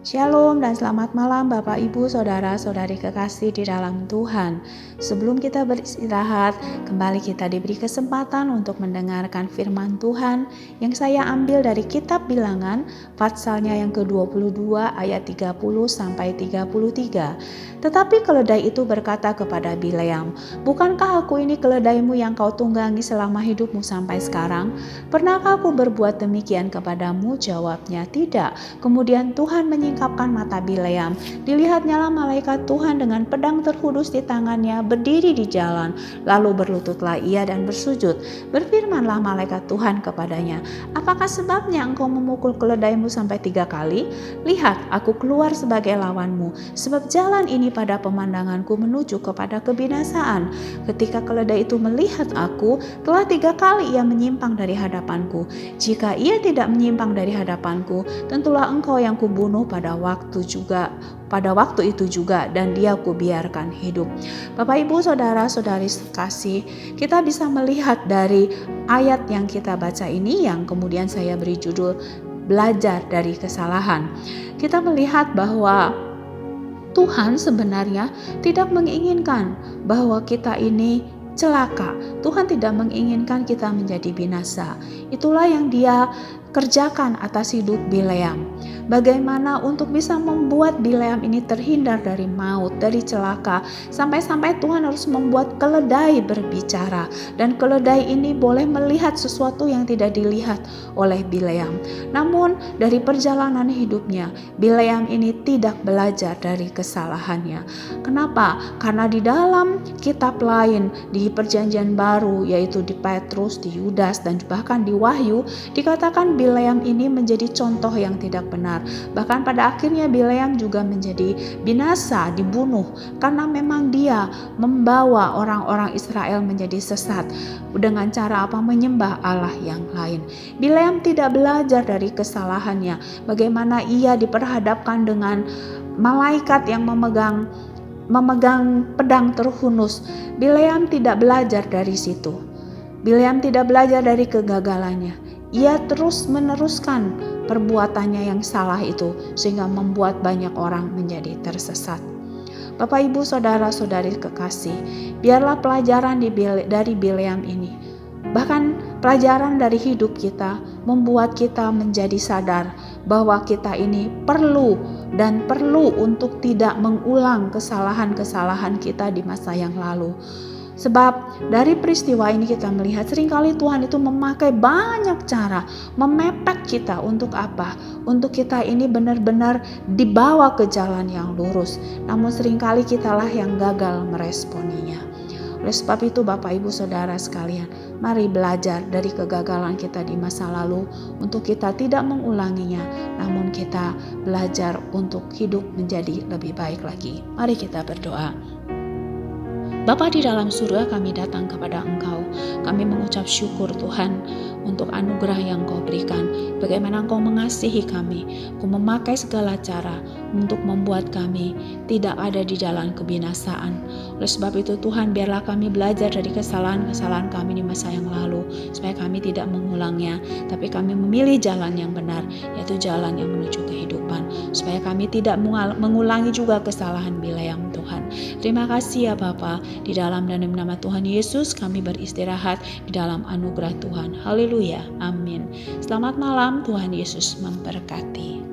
Shalom dan selamat malam Bapak Ibu Saudara-saudari kekasih di dalam Tuhan. Sebelum kita beristirahat, kembali kita diberi kesempatan untuk mendengarkan firman Tuhan yang saya ambil dari kitab Bilangan, pasalnya yang ke-22 ayat 30 sampai 33. Tetapi keledai itu berkata kepada Bileam, "Bukankah aku ini keledaimu yang kau tunggangi selama hidupmu sampai sekarang? Pernahkah aku berbuat demikian kepadamu?" Jawabnya, "Tidak." Kemudian Tuhan menyingkapkan mata Bileam. Dilihatnyalah malaikat Tuhan dengan pedang terhudus di tangannya berdiri di jalan. Lalu berlututlah ia dan bersujud. Berfirmanlah malaikat Tuhan kepadanya, "Apakah sebabnya engkau memukul keledaimu sampai 3 kali? Lihat, aku keluar sebagai lawanmu, sebab jalan ini pada pemandanganku menuju kepada kebinasaan. Ketika keledai itu melihat aku, telah 3 kali ia menyimpang dari hadapanku. Jika ia tidak menyimpang dari hadapanku, tentulah engkau yang kubunuh pada waktu itu juga, dan dia kubiarkan hidup." Bapak Ibu Saudara-saudari kasih, kita bisa melihat dari ayat yang kita baca ini yang kemudian saya beri judul belajar dari kesalahan. Kita melihat bahwa Tuhan sebenarnya tidak menginginkan bahwa kita ini celaka. Tuhan tidak menginginkan kita menjadi binasa. Itulah yang Dia kerjakan atas hidup Bileam. Bagaimana untuk bisa membuat Bileam ini terhindar dari maut, dari celaka, sampai-sampai Tuhan harus membuat keledai berbicara, dan keledai ini boleh melihat sesuatu yang tidak dilihat oleh Bileam. Namun dari perjalanan hidupnya, Bileam ini tidak belajar dari kesalahannya. Kenapa? Karena di dalam kitab lain di Perjanjian Baru, yaitu di Petrus, di Yudas, dan bahkan di Wahyu, dikatakan Bileam ini menjadi contoh yang tidak benar. Bahkan pada akhirnya Bileam juga menjadi binasa, dibunuh, karena memang dia membawa orang-orang Israel menjadi sesat dengan cara apa? Menyembah Allah yang lain. Bileam tidak belajar dari kesalahannya, bagaimana ia diperhadapkan dengan malaikat yang memegang pedang terhunus. Bileam tidak belajar dari situ. Bileam tidak belajar dari kegagalannya. Ia terus meneruskan perbuatannya yang salah itu, sehingga membuat banyak orang menjadi tersesat. Bapak Ibu Saudara-saudari kekasih, biarlah pelajaran dari Bileam ini, bahkan pelajaran dari hidup kita, membuat kita menjadi sadar bahwa kita ini perlu untuk tidak mengulang kesalahan-kesalahan kita di masa yang lalu. Sebab dari peristiwa ini kita melihat seringkali Tuhan itu memakai banyak cara memepet kita untuk apa? Untuk kita ini benar-benar dibawa ke jalan yang lurus. Namun seringkali kitalah yang gagal meresponinya. Oleh sebab itu Bapak Ibu Saudara sekalian, mari belajar dari kegagalan kita di masa lalu untuk kita tidak mengulanginya, namun kita belajar untuk hidup menjadi lebih baik lagi. Mari kita berdoa. Bapa di dalam surga, kami datang kepada Engkau. Kami mengucap syukur Tuhan untuk anugerah yang Kau berikan. Bagaimana Engkau mengasihi kami. Kau memakai segala cara untuk membuat kami tidak ada di jalan kebinasaan. Oleh sebab itu Tuhan, biarlah kami belajar dari kesalahan-kesalahan kami di masa yang lalu, supaya kami tidak mengulangnya, tapi kami memilih jalan yang benar, yaitu jalan yang menuju kehidupan, supaya kami tidak mengulangi juga kesalahan Bileam Tuhan. Terima kasih ya Bapa. Di dalam dan dalam nama Tuhan Yesus kami beristirahat di dalam anugerah Tuhan. Haleluya. Amin. Selamat malam, Tuhan Yesus memberkati.